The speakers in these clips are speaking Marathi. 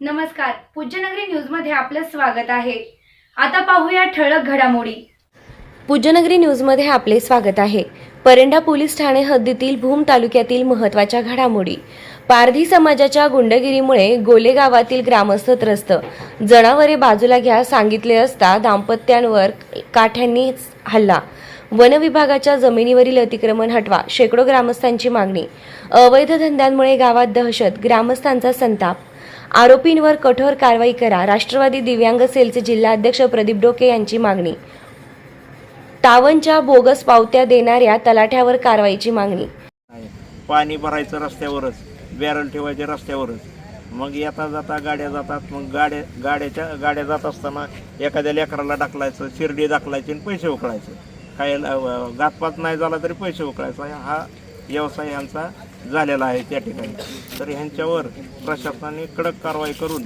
नमस्कार, पूज्यनगरी न्यूजमध्ये आपलं स्वागत आहे. आता पाहूया ठळक घडामोडी. पूज्यनगरी न्यूजमध्ये आपले स्वागत आहे. परंडा पोलीस ठाणे हद्दीतील भूम तालुक्यातील महत्त्वाच्या घडामोडी. पारधी समाजाच्या गुंडगिरीमुळे गोले गावातील ग्रामस्थ त्रस्त. जनावरे बाजूला घ्या सांगितले असता दाम्पत्यांवर काठ्यांनी हल्ला. वन विभागाच्या जमिनीवरील अतिक्रमण हटवा, शेकडो ग्रामस्थांची मागणी. अवैध धंद्यांमुळे गावात दहशत, ग्रामस्थांचा संताप. आरोपींवर कठोर कारवाई करा, राष्ट्रवादी दिव्यांग सेलचे जिल्हाध्यक्ष प्रदीप डोके यांची मागणी. तावनच्या बोगस पावत्या देणाऱ्या तलाठ्यावर कारवाईची मागणी. पाणी भरायचं रस्त्यावरच, बॅरल ठेवायचे रस्त्यावरच, मग येता जाता गाड्या जातात, मग गाड्या जात असताना एखाद्या लेकराला ढकलायचं, शिर्डी ढकलायची आणि पैसे उकळायचे. खायला घातपात नाही झाला तरी पैसे उकळायचा, हा व्यवसाय यांचा झालेला आहे त्या ठिकाणी. तर ह्यांच्यावर प्रशासनाने कडक कारवाई करून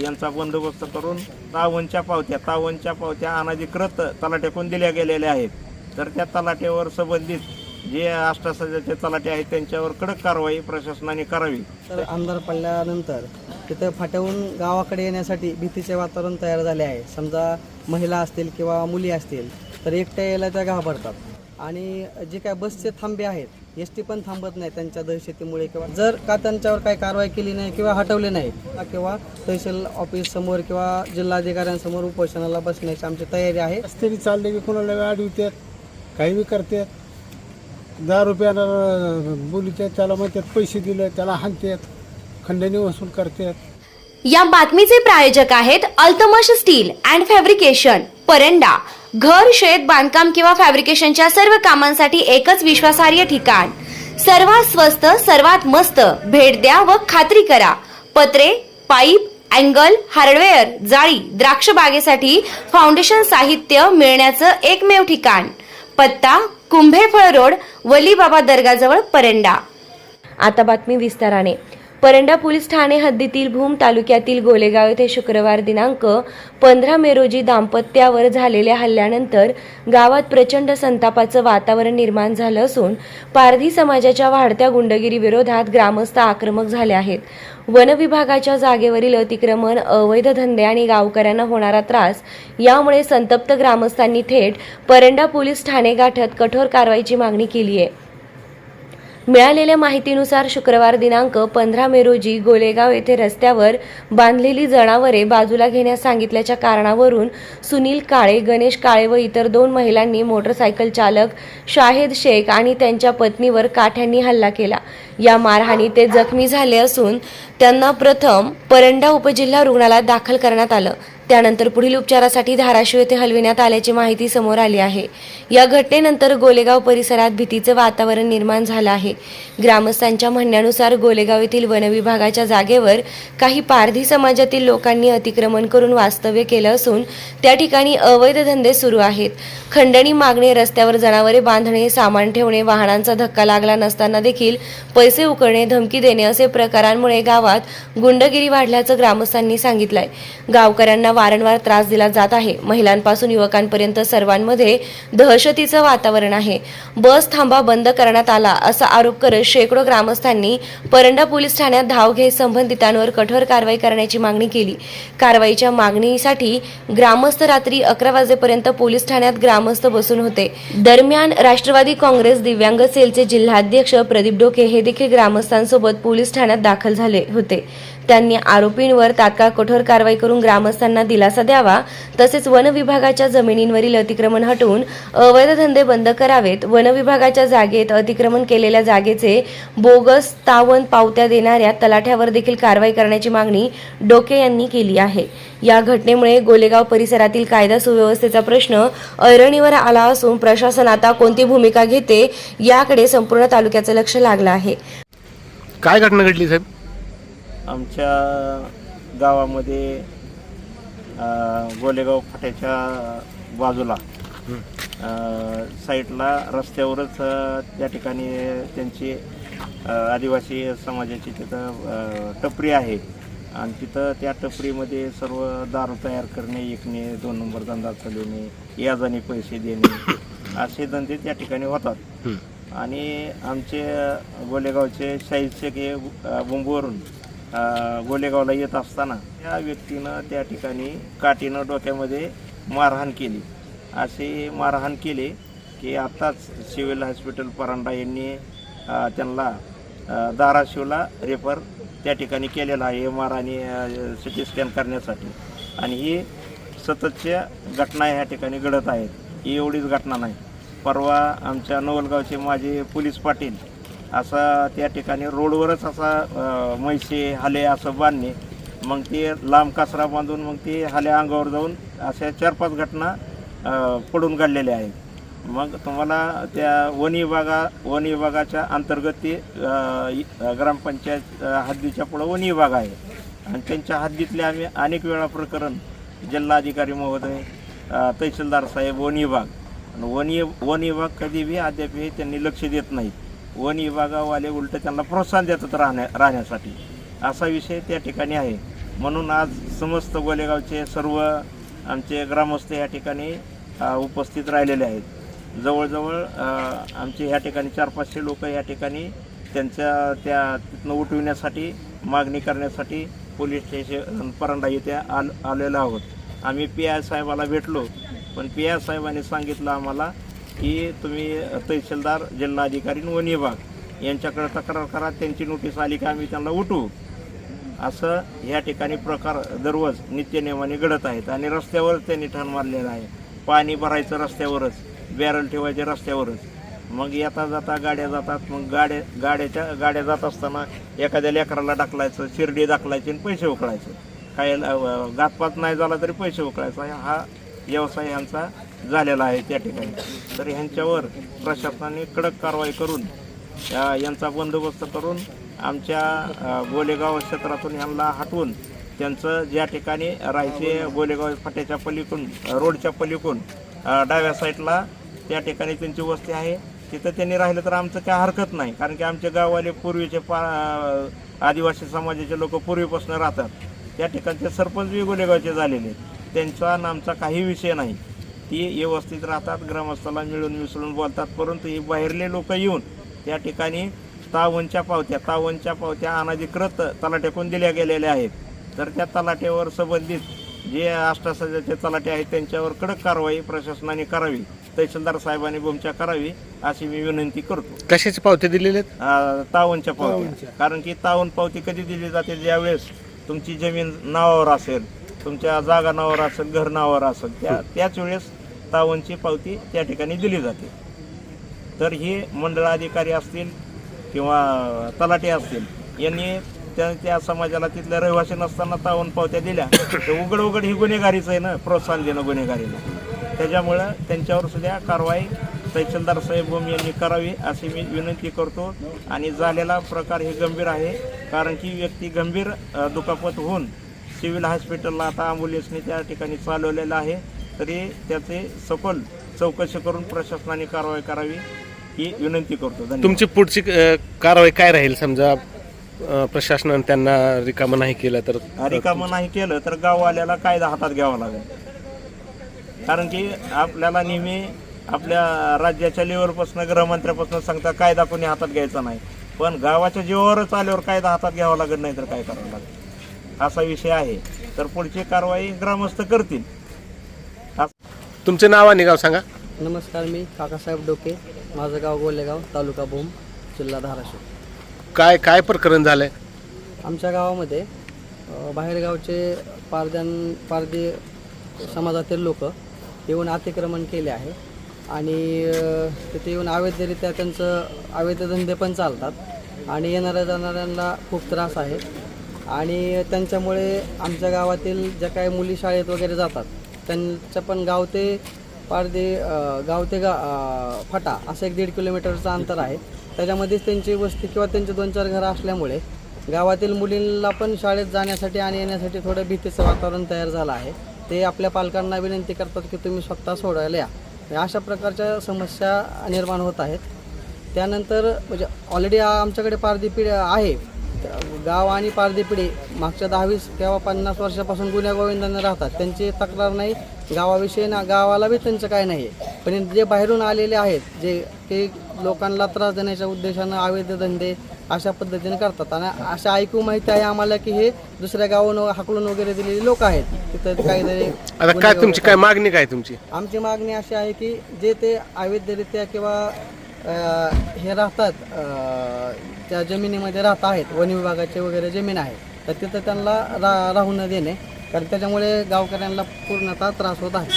यांचा बंदोबस्त करून तावनच्या पावत्या अनधिकृत तलाट्याकडून दिल्या गेलेल्या आहेत. तर त्या तलाट्यावर संबंधित जे आष्टासाचे तलाटे आहेत त्यांच्यावर कडक कारवाई प्रशासनाने करावी. तर आमदार पडल्यानंतर तिथं फाट्याहून गावाकडे येण्यासाठी भीतीचे वातावरण तयार झाले आहे. समजा महिला असतील किंवा मुली असतील तर एकट्या यायला त्या घाबरतात. आणि जे काय बसचे थांबे आहेत, एस टी पण थांबत नाही त्यांच्या दहशतीमुळे. किंवा जर का त्यांच्यावर काही कारवाई केली नाही किंवा हटवले नाही किंवा तहसील ऑफिस समोर किंवा जिल्हाधिकाऱ्यांसमोर उपोषणाला बसण्याची आमची तयारी आहे. रस्त्याने चालले की कोणाला अडवितात, काही बी करतात. 10 रुपयाला बोलतात, त्याला म्हणतात पैसे दिले, त्याला हाणतात, खंडणी वसूल करतात. या बातमीचे प्रायोजक आहेत Altamash steel and fabrication, Paranda. घर, शेत, बांधकाम किंवा फॅब्रिकेशनच्या सर्व कामांसाठी एकच विश्वासार्ह ठिकाण. सर्वात स्वस्त, सर्वात मस्त. भेट द्या व खात्री करा. पत्रे, पाईप, अँगल, हार्डवेअर, जाळी, द्राक्ष बागेसाठी फाउंडेशन साहित्य मिळण्याचं एकमेव ठिकाण. पत्ता कुंभेफळ रोड, वलीबाबा दर्गाजवळ, परंडा. आता बातमी विस्ताराने. परंडा पोलीस ठाणे हद्दीतील भूम तालुक्यातील गोलेगाव येथे शुक्रवार दिनांक 15 मे रोजी दाम्पत्यावर झालेल्या हल्ल्यानंतर गावात प्रचंड संतापाचं वातावरण निर्माण झालं असून पारधी समाजाच्या वाढत्या गुंडगिरी विरोधात ग्रामस्थ आक्रमक झाले आहेत. वन विभागाच्या जागेवरील अतिक्रमण, अवैध धंदे आणि गावकऱ्यांना होणारा त्रास यामुळे संतप्त ग्रामस्थांनी थेट परंडा पोलीस ठाणे गाठत कठोर कारवाईची मागणी केली आहे. मिळालेल्या माहितीनुसार शुक्रवार दिनांक 15 मे रोजी गोलेगाव येथे रस्त्यावर बांधलेली जनावरे बाजूला घेण्यास सांगितल्याच्या कारणावरून सुनील काळे, गणेश काळे व इतर 2 महिलांनी मोटरसायकल चालक शाहिद शेख आणि त्यांच्या पत्नीवर काठ्यांनी हल्ला केला. या मारहाणीत ते जखमी झाले असून त्यांना प्रथम परंडा उपजिल्हा रुग्णालयात दाखल करण्यात आलं. त्यानंतर पुढील उपचारासाठी धाराशिव येथे हलविण्यात आल्याची माहिती समोर आली आहे. या घटनेनंतर गोलेगाव परिसरात भीतीचं वातावरण निर्माण झालं आहे. ग्रामस्थांच्या म्हणण्यानुसार गोलेगाव येथील वन विभागाच्या जागेवर काही पारधी समाजातील लोकांनी अतिक्रमण करून वास्तव्य केलं असून त्या ठिकाणी अवैध धंदे सुरू आहेत. खंडणी मागणे, रस्त्यावर जनावरे बांधणे, सामान ठेवणे, वाहनांचा धक्का लागला नसताना देखील पैसे उकळणे, धमकी देणे असे प्रकारांमुळे गावात गुंडगिरी वाढल्याचं ग्रामस्थांनी सांगितलंय. गावकऱ्यांना वारंवार त्रास दिला जात आहे. महिलांपासून युवकांपर्यंत सर्वांमध्ये दहशतीचं वातावरण आहे. बस थांबा बंद करण्यात आला असा आरोप करत शेकडो ग्रामस्थांनी परंडा पोलीस ठाण्यात धाव घेत संबंधितांवर कठोर कारवाई करण्याची मागणी केली. कारवाईच्या मागणीसाठी ग्रामस्थ रात्री 11 वाजेपर्यंत पोलीस ठाण्यात ग्रामस्थ बसून होते. दरम्यान राष्ट्रवादी काँग्रेस दिव्यांग सेलचे जिल्हाध्यक्ष प्रदीप डोके हे देखील ग्रामस्थांसोबत पोलीस ठाण्यात दाखल झाले होते. त्यांनी आरोपींवर तात्काळ कठोर कारवाई करून ग्रामस्थांना दिलासा द्यावा, तसेच वन विभागाच्या जमिनींवरील अतिक्रमण हटवून अवैध धंदे बंद करावेत. वन विभागाच्या जागेत अतिक्रमण केलेल्या जागेचे बोगस तावण पावत्या देणाऱ्या तलाठ्यावर देखील कारवाई करण्याची मागणी डोके यांनी केली आहे. या घटनेमुळे गोलेगाव परिसरातील कायदा सुव्यवस्थेचा प्रश्न ऐरणीवर आला असून प्रशासन आता कोणती भूमिका घेते याकडे संपूर्ण तालुक्याचं लक्ष लागलं आहे. काय घटना घडली साहेब? आमच्या गावामध्ये गोलेगाव फाट्याच्या बाजूला साईडला रस्त्यावरच त्या ठिकाणी त्यांची आदिवासी समाजाची तिथं टपरी आहे आणि तिथं त्या टपरीमध्ये सर्व दारू तयार करणे, विकणे, 2 नंबर धंदा चालवणे, याजाने पैसे देणे असे धंदे त्या ठिकाणी होतात. आणि आमचे गोलेगावचे शाहीद शेख हे बुंबवरून गोलेगावला येत असताना त्या व्यक्तीनं त्या ठिकाणी काठीनं डोक्यामध्ये मारहाण केली. अशी मारहाण केली की आत्ताच सिव्हिल हॉस्पिटल परांडा यांनी त्यांना धाराशिवला रेफर त्या ठिकाणी केलेला आहे MR आणि CT स्कॅन करण्यासाठी. आणि ही सततच्या घटना ह्या ठिकाणी घडत आहेत. ही एवढीच घटना नाही. परवा आमच्या नवलगावचे माजी पोलीस पाटील असा त्या ठिकाणी रोडवरच असा म्हैसे हाले असं बांधणे, मग ते लांब कासरा बांधून मग ते हाले अंगावर जाऊन अशा 4-5 घटना पडून काढलेल्या आहेत. मग तुम्हाला त्या वन विभागाच्या अंतर्गत ते ग्रामपंचायत हद्दीच्या पुढं वन विभाग आहे आणि त्यांच्या हद्दीतले आम्ही अनेक वेळा प्रकरण जिल्हाधिकारी महोदय, तहसीलदार साहेब, वन विभाग वन विभाग कधी बी अद्याप हे त्यांनी लक्ष देत नाहीत. वन विभागावाले उलट त्यांना प्रोत्साहन देतात राहण्यासाठी असा विषय त्या ठिकाणी आहे. म्हणून आज समस्त गोलेगावचे सर्व आमचे ग्रामस्थ या ठिकाणी उपस्थित राहिलेले आहेत. जवळजवळ आमचे ह्या ठिकाणी 400-500 लोक या ठिकाणी त्यांच्या तिथनं उठविण्यासाठी मागणी करण्यासाठी पोलीस स्टेशन परांडा येथे आलेलो आहोत. आम्ही PI साहेबाला भेटलो, पण PI साहेबांनी सांगितलं आम्हाला की तुम्ही तहसीलदार, जिल्हाधिकारी, वन विभाग यांच्याकडे तक्रार करा, त्यांची नोटीस आली की आम्ही त्यांना उठवू. असं ह्या ठिकाणी प्रकार दररोज नित्यनेमाने घडत आहेत. आणि रस्त्यावरच त्यांनी ठाण मारलेलं आहे. पाणी भरायचं रस्त्यावरच, बॅरल ठेवायचे रस्त्यावरच. मग येता जाता गाड्या जातात, मग गाड्या जात असताना एखाद्या लेकराला ढकलायचं, शिर्डी दाखलायची आणि पैसे उकळायचं. काय घातपात नाही झाला तरी पैसे उकळायचा हा व्यवसाय ह्यांचा झालेला आहे त्या ठिकाणी. तर ह्यांच्यावर प्रशासनाने कडक कारवाई करून यांचा बंदोबस्त करून आमच्या गोलेगाव क्षेत्रातून ह्यांना हटवून त्यांचं ज्या ठिकाणी राहायचे गोलेगाव फाट्याच्या पलीकडून, रोडच्या पलीकडून डाव्या साईडला त्या ठिकाणी त्यांची वस्ती आहे, तिथं त्यांनी राहिलं तर आमचं काय हरकत नाही. कारण की आमचे गाववाले पूर्वीचे आदिवासी समाजाचे लोक पूर्वीपासून राहतात. त्या ठिकाणचे सरपंच बी गोलेगावचे झालेले, त्यांचा आणि आमचा काही विषय नाही. ती व्यवस्थित राहतात, ग्रामस्थाला मिळून मिसळून बोलतात. परंतु ही बाहेरले लोक येऊन त्या ठिकाणी तावनच्या पावत्या अनधिकृत तलाट्याकडून दिल्या गेलेल्या आहेत. तर त्या तलाट्यावर संबंधित जे आष्टासाचे तलाटे आहेत त्यांच्यावर कडक कारवाई प्रशासनाने करावी, तहसीलदार साहेबांनी भूमिका करावी अशी मी विनंती करतो. कशाचे पावते दिलेले आहेत? तावनच्या पावत्या. कारण की तावन पावती कधी दिली जाते? ज्यावेळेस तुमची जमीन नावावर असेल, तुमच्या जागा नावावर असेल, घर नावावर असेल, त्याच वेळेस तावनची पावती त्या ठिकाणी दिली जाते. तर हे मंडळाधिकारी असतील किंवा तलाटे असतील यांनी त्या समाजाला तिथल्या रहिवासी नसताना तावून पावत्या दिल्या तर उघड ही गुन्हेगारीच आहे ना, प्रोत्साहन देणं गुन्हेगारीला. त्याच्यामुळं त्यांच्यावर सुद्धा कारवाई तहसीलदार साहेब यांनी करावी अशी मी विनंती करतो. आणि झालेला प्रकार हे गंभीर आहे, कारण की व्यक्ती गंभीर दुखापत होऊन सिव्हिल हॉस्पिटलला आता ॲम्ब्युलन्सने त्या ठिकाणी चालवलेलं आहे. तरी त्याचे सखोल चौकशी करून प्रशासनाने कारवाई करावी ही विनंती करतो. धन्यवाद. तुमची पुढची कारवाई काय राहील? समजा प्रशासनाने त्यांना रिकामं नाही केलं तर? रिकामं नाही केलं तर गाववाल्याला कायदा हातात घ्यावा लागेल. कारण की आपल्याला नेहमी आपल्या राज्याच्या लेवलपासून, गृहमंत्र्यापासून सांगता कायदा कोणी हातात घ्यायचा नाही, पण गावाच्या जीवावरच आल्यावर कायदा हातात घ्यावा लागत नाही तर काय करावं लागेल असा विषय आहे. तर पुढची कारवाई ग्रामस्थ करतील. तुमचं नाव आणि गाव सांगा. नमस्कार, मी काकासाहेब डोके, माझं गाव गोलेगाव, तालुका भूम, जिल्हा धाराशिव. काय प्रकरण झालंय? आमच्या गावामध्ये बाहेरगावचे पारधी समाजातील लोक येऊन अतिक्रमण केले आहे आणि तिथे येऊन अवैधरित्या त्यांचं अवैध धंदे पण चालतात आणि येणाऱ्या जाणाऱ्यांना खूप त्रास आहे. आणि त्यांच्यामुळे आमच्या गावातील ज्या काही मुली शाळेत वगैरे जातात त्यांचं पण गाव ते फाटा असं 1-1.5 किलोमीटरचं अंतर आहे. त्याच्यामध्येच त्यांची वस्ती किंवा त्यांचे 2-4 घरं असल्यामुळे गावातील मुलींना पण शाळेत जाण्यासाठी आणि येण्यासाठी थोडं भीतीचं वातावरण तयार झालं आहे. ते आपल्या पालकांना विनंती करतात की तुम्ही स्वतः सोडायला या. अशा प्रकारच्या समस्या निर्माण होत आहेत. त्यानंतर म्हणजे ऑलरेडी आमच्याकडे पारधी पिढी आहे. गाव आणि पारधी पिढी मागच्या 10-20 किंवा 50 वर्षापासून गुण्यागोविंदाने राहतात. त्यांची तक्रार नाही गावाविषयी ना, गावाला बी त्यांचं काय नाही आहे. पण जे बाहेरून आलेले आहेत जे लोकांना त्रास देण्याच्या उद्देशानं अवैध धंदे अशा पद्धतीने करतात. आणि अशा ऐकू माहिती आहे आम्हाला की हे दुसऱ्या गावानं हाकलून वगैरे दिलेले लोक आहेत तिथं काहीतरी. आता काय तुमची काय मागणी काय तुमची? आमची मागणी अशी आहे की जे ते अवैधरित्या किंवा हे राहतात त्या जमिनीमध्ये राहत आहेत, वन विभागाचे वगैरे जमीन आहे, तर तिथं त्यांना राहू न देणे, कारण त्याच्यामुळे गावकऱ्यांना पूर्णतः त्रास होत आहे.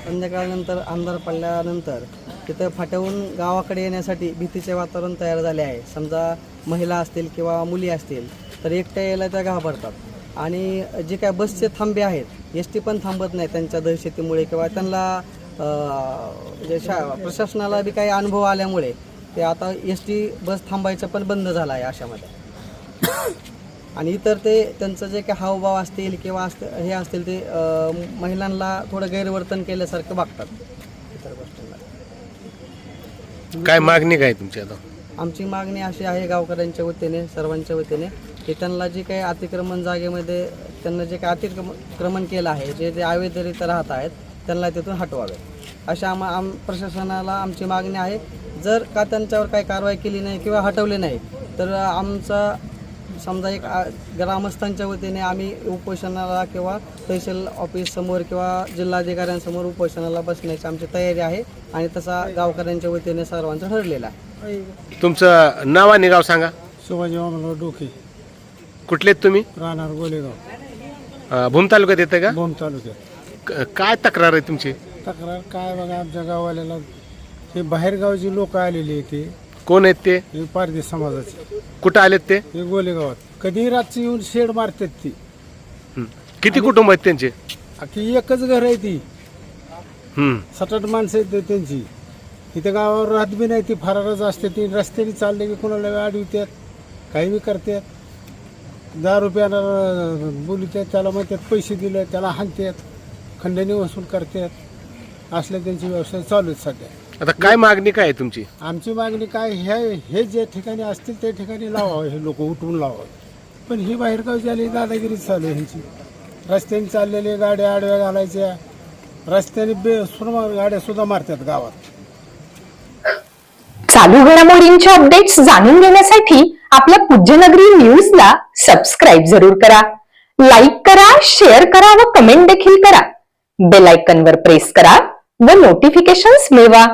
संध्याकाळनंतर अंधार पडल्यानंतर तिथं फाट्याहून गावाकडे येण्यासाठी भीतीचे वातावरण तयार झाले आहे. समजा महिला असतील किंवा मुली असतील तर एकट्या यायला त्या घाबरतात. आणि जे काय बसचे थांबे आहेत, एस-टी पण थांबत नाही त्यांच्या दहशतीमुळे किंवा त्यांना प्रशासनाला बी काही अनुभव आल्यामुळे ते आता एस-टी बस थांबायचं पण बंद झालं आहे अशामध्ये. आणि इतर ते त्यांचं जे काही हावभाव असतील किंवा हे असतील ते महिलांना थोडं गैरवर्तन केल्यासारखं वागतात इतर गोष्टींना. काय मागणी काय तुमची आता? आमची मागणी अशी आहे गावकऱ्यांच्या वतीने, सर्वांच्या वतीने, की त्यांना जे काही अतिक्रमण जागेमध्ये त्यांना जे काही अतिक्रमण केलं आहे, जे अवैधरित्या राहत आहेत त्यांना तिथून हटवावे अशा प्रशासनाला आमची मागणी आहे. जर का त्यांच्यावर काही कारवाई केली नाही किंवा हटवले नाही तर आमचा समजा एक ग्रामस्थांच्या वतीने आम्ही उपोषणाला किंवा तहसील ऑफिससमोर किंवा जिल्हाधिकाऱ्यांसमोर उपोषणाला बसण्याची आमची तयारी आहे. आणि तसा गावकऱ्यांच्या वतीने सर्वांचं ठरलेलं आहे. तुमचं नाव आणि गाव सांगा. शिवाजी वामनराव डोके, कुठले आहेत तुम्ही? राहणार गोलेगाव, भूम तालुक्यात येते का? भूम तालुक्यात. काय तक्रार आहे तुमची? तक्रार काय बघा, आमच्या गावाला हे बाहेरगावची लोक आलेली आहे, ते कोण आहेत ते? हे पारधी समाजाचे, कुठं आलेत ते? हे गोलेगावात कधी रात्री येऊन शेड मारतात ती. किती कुटुंब आहेत त्यांचे? की एकच घर आहे ती, हम्म. 7-8 माणसं आहेत त्यांची. इथे गावावर राहत बी नाही, ती फरारच असते. ती रस्त्याने चालले की कोणाला अडवितात, काही बी करतात. 10 रुपयाला बोलतात, त्याला म्हणतात पैसे दिले, त्याला हाणतात, खंडणी वसूल करतात. असल्या त्यांची व्यवसाय चालू आहेत सध्या. आता काय मागणी काय आहे तुमची? आमची मागणी काय, हे जे ठिकाणी असतील त्या ठिकाणी लावावं, हे लोक उठून लावावं. पण ही बाहेरगावची आली दादागिरी चालू आहे ह्यांची. रस्त्याने चाललेले गाड्या आडव्या घालायच्या, रस्त्याने बेसुमार गाड्या सुद्धा मारतात गावात. चालू घडामोडींचे अपडेट्स जाणून घेण्यासाठी आपल्या पूज्यनगरी न्यूजला सबस्क्राईब जरूर करा. लाईक करा, शेअर करा व कमेंट देखील करा. बेल आयकॉनवर प्रेस करा व नोटिफिकेशन्स मिळवा.